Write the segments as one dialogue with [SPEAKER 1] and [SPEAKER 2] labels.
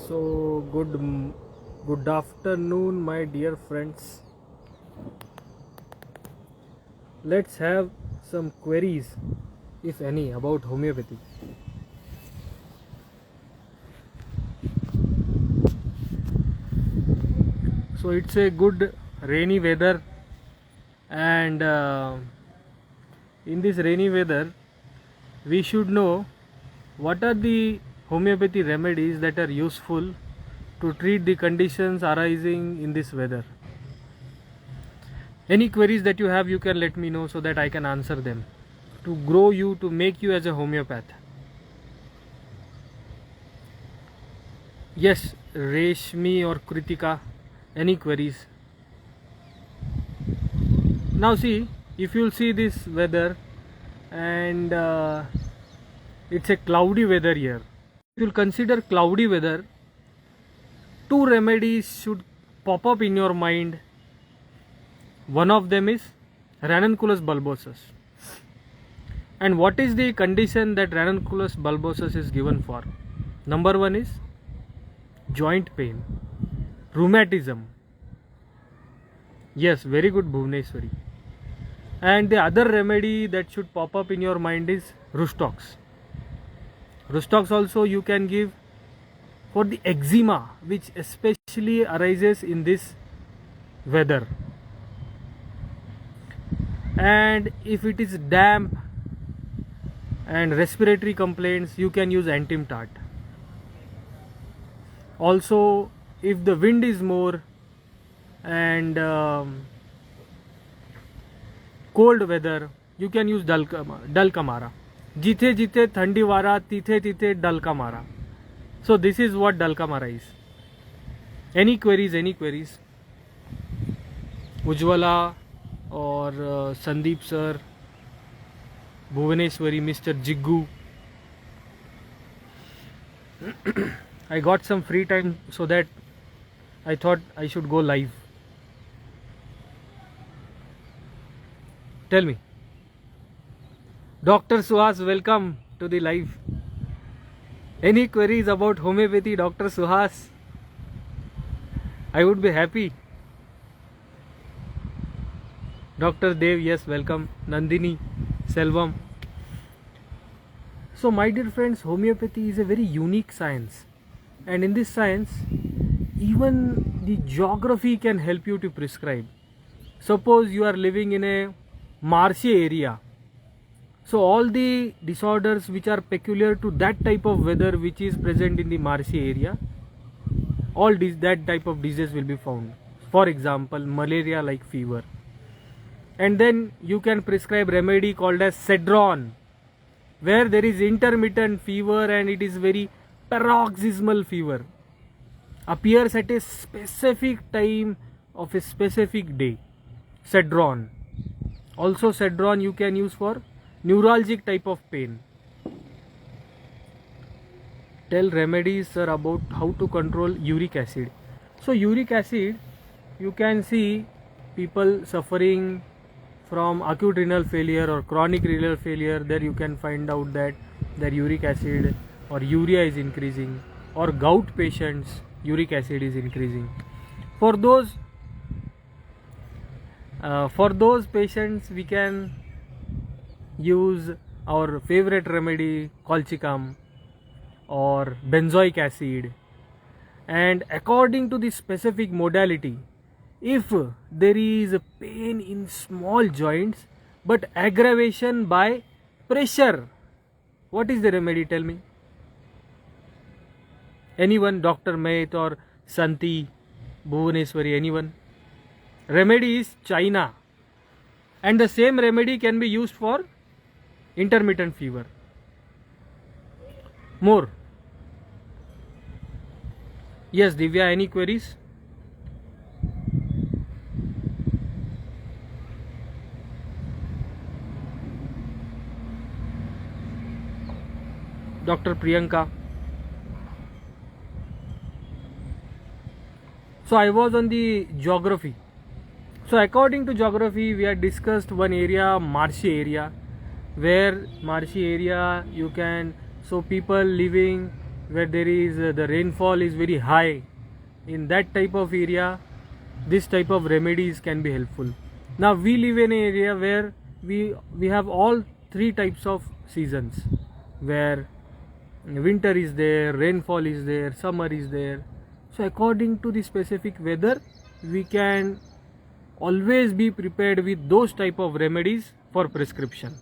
[SPEAKER 1] So good afternoon, my dear friends. Let's have some queries, if any, about homeopathy. So it's a good rainy weather, and in this rainy weather we should know what are the homeopathy remedies that are useful to treat the conditions arising in this weather. Any queries that you have, you can let me know so that I can answer them to grow you, to make you as a homeopath. Yes, Reshmi or Kritika, any queries? Now see, if you'll see this weather, and it's a cloudy weather here. If you'll consider cloudy weather, two remedies should pop up in your mind. One of them is ranunculus bulbosus. And what is the condition that ranunculus bulbosus is given for? Number one is joint pain, rheumatism. Yes, very good, Bhuvaneshwari. And the other remedy that should pop up in your mind is Rustox. Rustox also you can give for the eczema, which especially arises in this weather. And if it is damp and respiratory complaints, you can use Antimtart. Also, if the wind is more and cold weather, you can use Dalkamara. Jithe jithe thandi vara, tithe tithe Dalkamara. So this is what Dalkamara is. Any queries? Any queries? Ujwala or Sandeep sir, Bhuvaneshwari, Mr. Jiggu. I got some free time, so that I thought I should go live. Tell me. Dr. Suhas, welcome to the live. Any queries about homeopathy, Dr. Suhas? I would be happy. Dr. Dev, yes, welcome. Nandini, Selvam. So my dear friends, homeopathy is a very unique science, and in this science even the geography can help you to prescribe. Suppose you are living in a marshy area, so all the disorders which are peculiar to that type of weather which is present in the marshy area, all that type of disease will be found. For example, malaria like fever. And then you can prescribe remedy called as Cedron, where there is intermittent fever and it is very paroxysmal fever, appears at a specific time of a specific day. Cedron. Also Cedron you can use for neuralgic type of pain. Tell remedies, sir, about how to control uric acid. So uric acid, you can see people suffering from acute renal failure or chronic renal failure. There you can find out that their uric acid or urea is increasing, or gout patients uric acid is increasing. For those patients we can use our favorite remedy colchicum or benzoic acid. And according to the specific modality, if there is pain in small joints but aggravation by pressure, what is the remedy? Tell me. Anyone? Dr. Mehta or Santi, Bhuvaneshwari, anyone? Remedy is China, and the same remedy can be used for intermittent fever. More? Yes, Divya, any queries? Dr. Priyanka. So I was on the geography. So according to geography, we had discussed one area, marshy area, where marshy area you can, so people living where there is the rainfall is very high. In that type of area, this type of remedies can be helpful. Now we live in an area where we have all three types of seasons, where winter is there, rainfall is there, summer is there. So according to the specific weather, we can always be prepared with those type of remedies for prescription,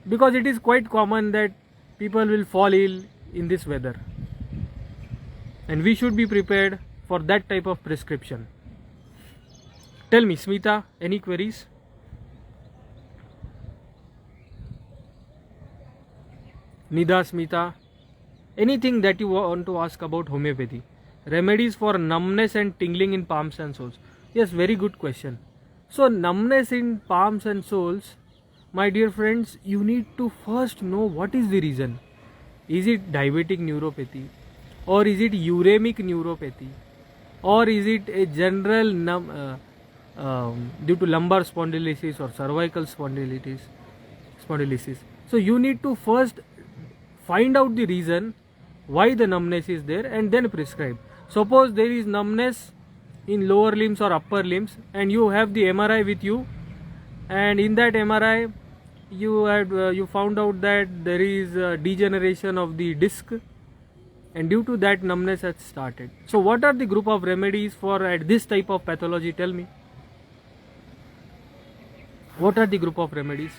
[SPEAKER 1] because it is quite common that people will fall ill in this weather, and we should be prepared for that type of prescription. Tell me, Smita, any queries? Nida, Smita, anything that you want to ask about homeopathy? Remedies for numbness and tingling in palms and soles. Yes, very good question. So numbness in palms and soles, my dear friends, you need to first know what is the reason. Is it diabetic neuropathy, or is it uremic neuropathy, or is it a general due to lumbar spondylosis or cervical spondylitis? So you need to first find out the reason why the numbness is there and then prescribe. Suppose there is numbness in lower limbs or upper limbs, and you have the MRI with you, and in that MRI you found out that there is degeneration of the disc, and due to that numbness has started. So what are the group of remedies for this type of pathology? Tell me, what are the group of remedies?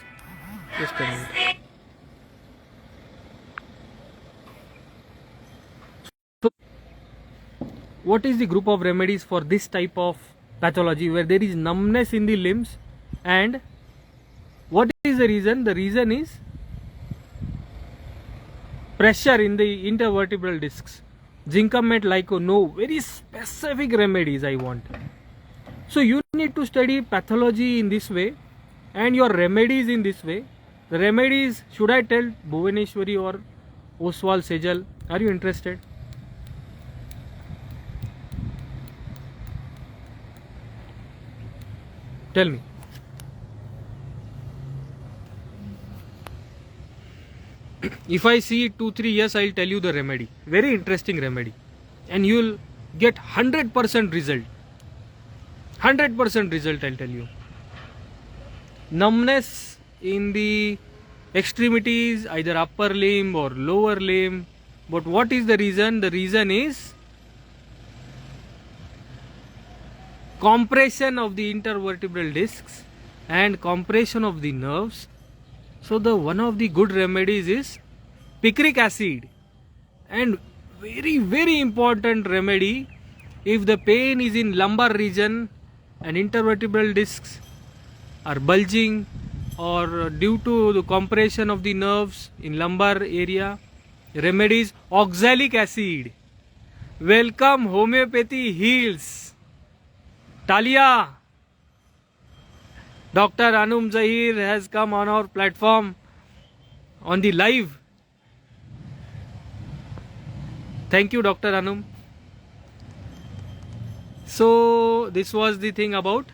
[SPEAKER 1] Just a minute. So what is the group of remedies for this type of pathology where there is numbness in the limbs, and what is the reason? The reason is pressure in the intervertebral discs. Zincamet, Lyco, no, very specific remedies I want. So you need to study pathology in this way and your remedies in this way. The remedies, should I tell Bhuvaneshwari or Oswal Sejal? Are you interested? Tell me. If I see 2-3 years, I'll tell you the remedy. Very interesting remedy. And you will get 100% result. 100% result, I'll tell you. Numbness in the extremities, either upper limb or lower limb. But what is the reason? The reason is compression of the intervertebral discs and compression of the nerves. So the one of the good remedies is picric acid, and very important remedy if the pain is in lumbar region and intervertebral discs are bulging or due to the compression of the nerves in lumbar area. Remedies oxalic acid. Welcome, homeopathy heals. Talia. Dr. Anum Zahir has come on our platform on the live. Thank you, Dr. Anum. So this was the thing about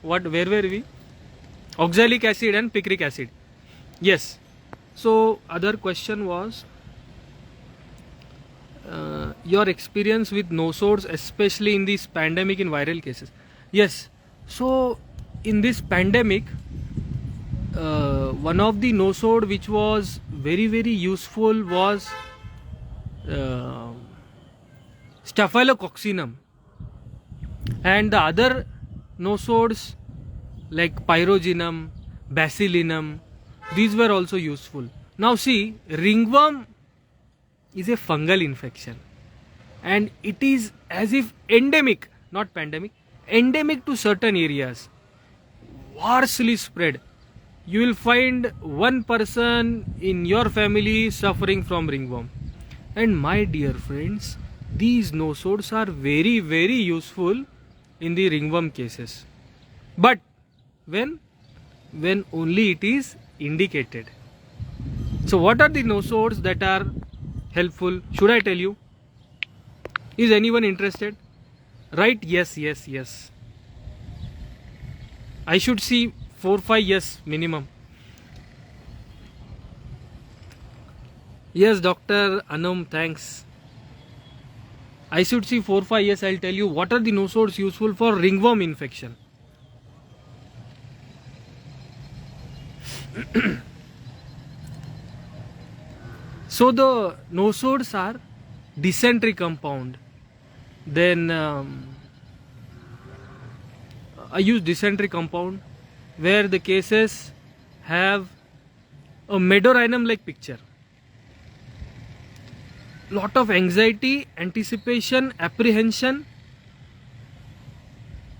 [SPEAKER 1] where were we? Oxalic acid and picric acid. Yes. So other question was your experience with nosodes, especially in this pandemic in viral cases. Yes. So in this pandemic, one of the nosode which was very useful was Staphylococcinum, and the other nosodes like Pyrogenum, Bacillinum, these were also useful. Now see, ringworm is a fungal infection, and it is as if endemic, not pandemic, endemic to certain areas, vastly spread. You will find one person in your family suffering from ringworm. And my dear friends, these nosodes are very useful in the ringworm cases. But when only it is indicated. So what are the nosodes that are helpful? Should I tell you? Is anyone interested? Right? Yes. I should see 4-5 yes minimum. Yes, Dr. Anum, thanks. I should see 4-5 years. I'll tell you what are the nosodes useful for ringworm infection. So the nosodes are dysentery compound. Then I use dysentery compound where the cases have a medorhinum like picture. Lot of anxiety, anticipation, apprehension,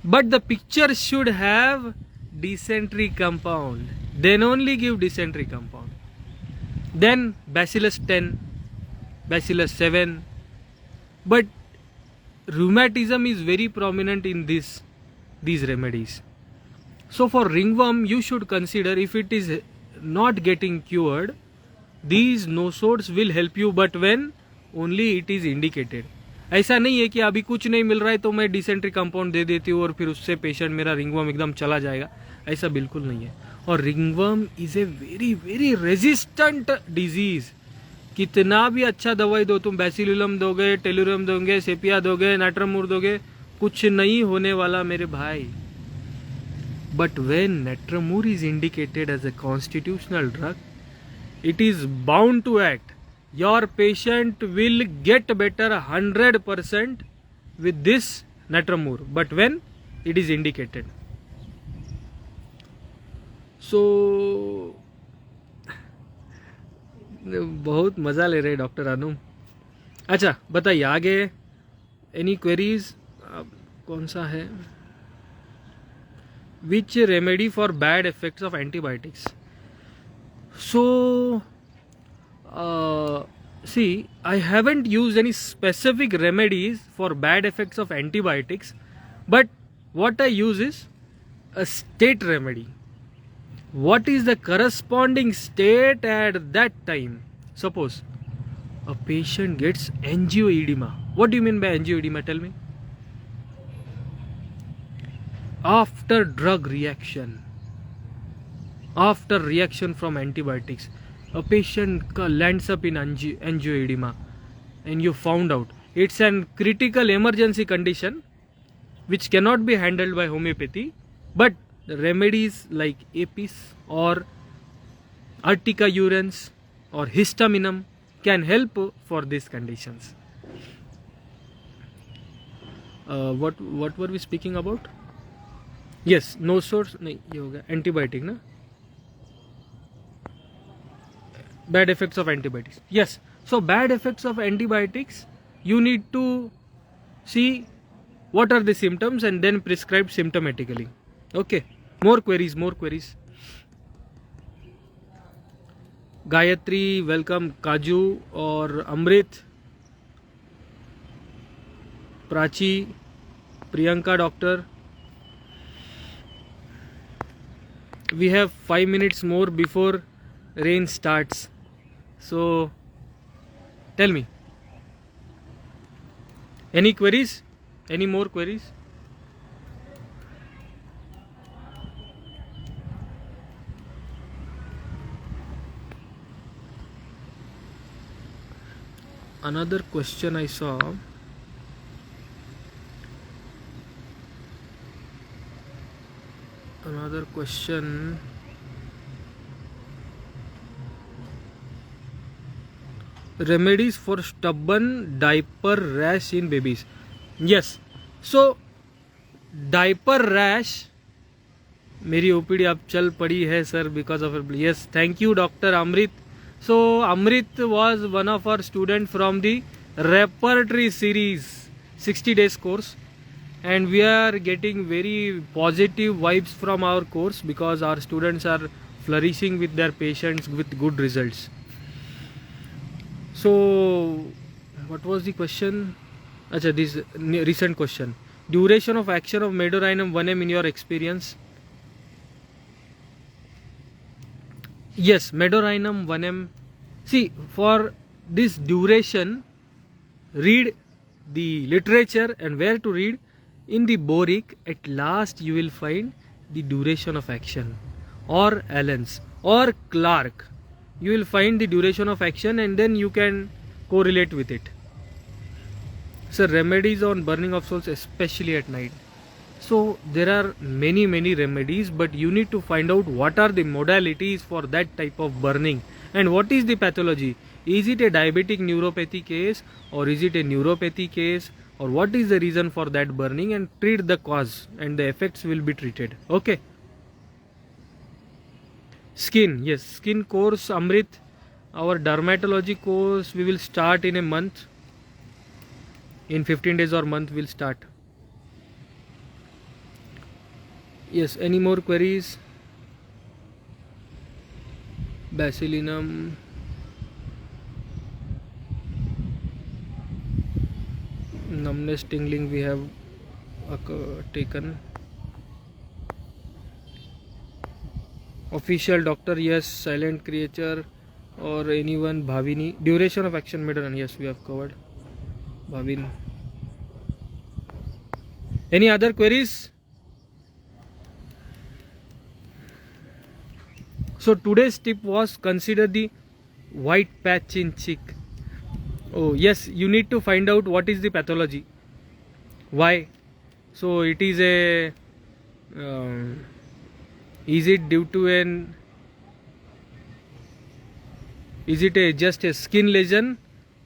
[SPEAKER 1] but the picture should have dysentery compound. Then only give dysentery compound. Then Bacillus 10, Bacillus 7, but rheumatism is very prominent in these remedies. So for ringworm you should consider, if it is not getting cured, these nosodes will help you, but when only it is indicated. ऐसा नहीं है कि अभी कुछ नहीं मिल रहा है तो मैं डिसेंट्री कंपाउंड दे देती हूँ और फिर उससे पेशेंट मेरा रिंगवर्म एकदम चला जाएगा, ऐसा बिल्कुल नहीं है. और ringworm is a very very resistant disease. कितना भी अच्छा दवाई दो, तुम बैसिलुलम दोगे, टेलुरियम दोगे, सेपिया दोगे, नाट्रामूर दोगे, कुछ नहीं होने वाला मेरे भाई. But when natramoor is indicated as a constitutional drug, it is bound to act. Your patient will get better 100% with this natramoor, but when it is indicated. So बहुत मज़ा ले रहे डॉक्टर अनुम. अच्छा बताइए आगे एनी क्वेरीज. कौन सा है? Which remedy for bad effects of antibiotics? So see, I haven't used any specific remedies for bad effects of antibiotics, but what I use is a state remedy. What is the corresponding state at that time? Suppose a patient gets angioedema. What do you mean by angioedema? Tell me. After drug reaction, after reaction from antibiotics, a patient lands up in angioedema and you found out it's an critical emergency condition which cannot be handled by homeopathy, but the remedies like apis or urtica urens or histaminum can help for these conditions. What were we speaking about? Yes, no source नहीं ये होगा antibiotic ना. Bad effects of antibiotics. Yes, so bad effects of antibiotics, you need to see what are the symptoms and then prescribe symptomatically. Okay, more queries. Gayatri, welcome. Kaju or Amrit, Prachi, Priyanka, doctor. We have 5 minutes more before rain starts. So tell me, any queries? Any more queries? Another question I saw. Another question. Remedies for stubborn diaper rash in babies. Yes, so diaper rash मेरी OPD अब चल पड़ी है sir because of it. Yes, thank you Dr. Amrit. So Amrit was one of our students from the repertory series 60 days course, and we are getting very positive vibes from our course because our students are flourishing with their patients with good results. So what was the question? Achha, this recent question. Duration of action of Medorhinum 1M in your experience? Yes, Medorhinum 1M. See, for this duration, read the literature, and where to read? In the Boric, at last you will find the duration of action, or Allen's, or Clark. you will find the duration of action and then you can correlate with it. So remedies on burning of souls, especially at night. So there are many remedies, but you need to find out what are the modalities for that type of burning and what is the pathology. Is it a diabetic neuropathy case or is it a neuropathy case, or what is the reason for that burning, and treat the cause and the effects will be treated. Okay. Skin, yes, skin course, Amrit, our dermatology course we will start in a month. In 15 days or month we'll start. Yes, any more queries? Basilinum. Numbness, tingling we have taken. Official doctor, yes. Silent creature or anyone, Bhavini. Duration of action matter, yes, we have covered. Bhavin. Any other queries? So today's tip was consider the white patch in cheek. Oh yes, you need to find out what is the pathology. Why? So it is a is it due to an, is it a just a skin lesion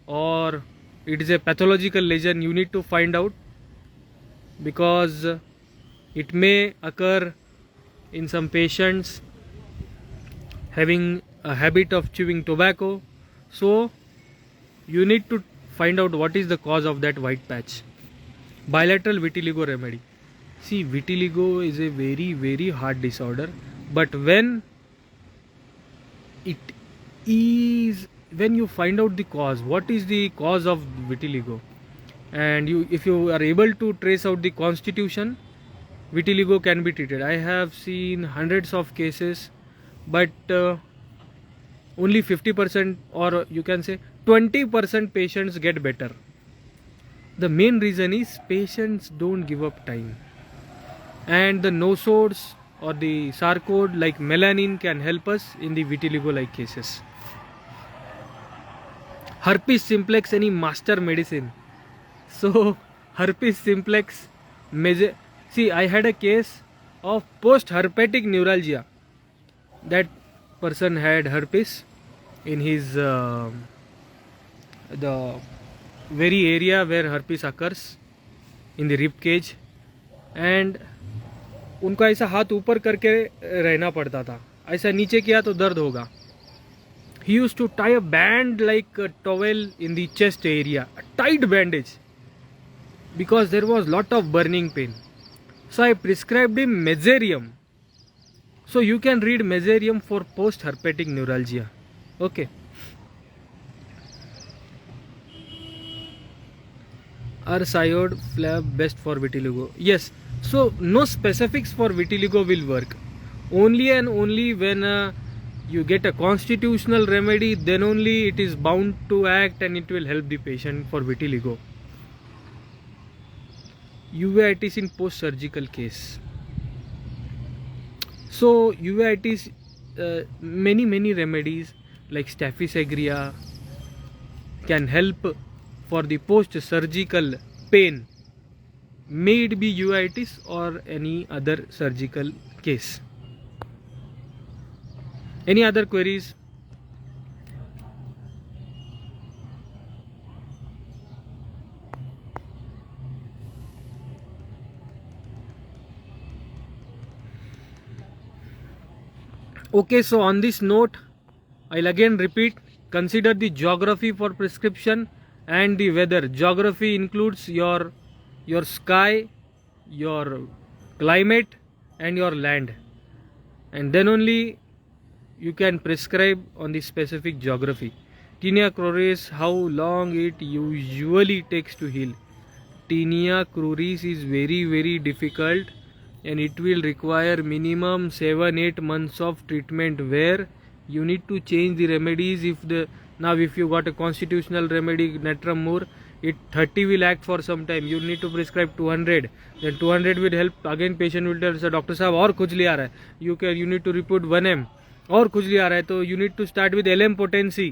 [SPEAKER 1] or it is a pathological lesion? You need to find out, because it may occur in some patients having a habit of chewing tobacco. So you need to find out what is the cause of that white patch. Bilateral vitiligo remedy. See, vitiligo is a very hard disorder, but when it is, when you find out the cause, what is the cause of vitiligo, and if you are able to trace out the constitution, vitiligo can be treated. I have seen hundreds of cases, but only 50%, or you can say 20% patients get better. The main reason is patients don't give up time, and the nosodes or the sarcode like melanin can help us in the vitiligo like cases. Herpes simplex, any master medicine. So herpes simplex, see, I had a case of post-herpetic neuralgia. That person had herpes in his the very area where herpes occurs, in the rib cage, and उनको ऐसा हाथ ऊपर करके रहना पड़ता था, ऐसा नीचे किया तो दर्द होगा. He used to tie a band like a towel in the chest area, a tight bandage, because there was lot of burning pain. So I prescribed him mesarium. So you can read mesarium for post-herpetic neuralgia. Okay. Are cyode flab best for vitiligo? Yes. So no specifics for vitiligo will work. Only and only when you get a constitutional remedy, then only it is bound to act and it will help the patient for vitiligo. Uveitis in post-surgical case. So uveitis, many remedies like Staphysagrea can help for the post-surgical pain, may it be uveitis or any other surgical case. Any other queries? Okay, so on this note, I'll again repeat, consider the geography for prescription and the weather. Geography includes your sky, your climate and your land, and then only you can prescribe on the specific geography. Tinea cruris, how long it usually takes to heal? Tinea cruris is very difficult, and it will require minimum 7-8 months of treatment, where you need to change the remedies. If you got a constitutional remedy natrum mur, it 30 will act for some time, you need to prescribe 200, then 200 will help, again patient will tell, sir doctor sahab aur khujli aa raha hai, you need to report 1M, और खुजली आ रहा है तो you need to start with LM potency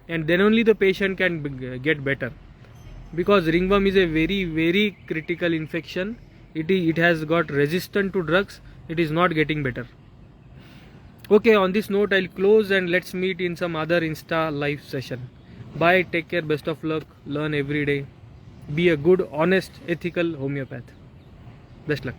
[SPEAKER 1] and then only the patient can get better, because ringworm is a very critical infection. It has got resistant to drugs. It is not getting better. Okay, on this note I'll close and let's meet in some other Insta live session. Bye, take care, best of luck, learn every day, be a good, honest, ethical homeopath. Best luck.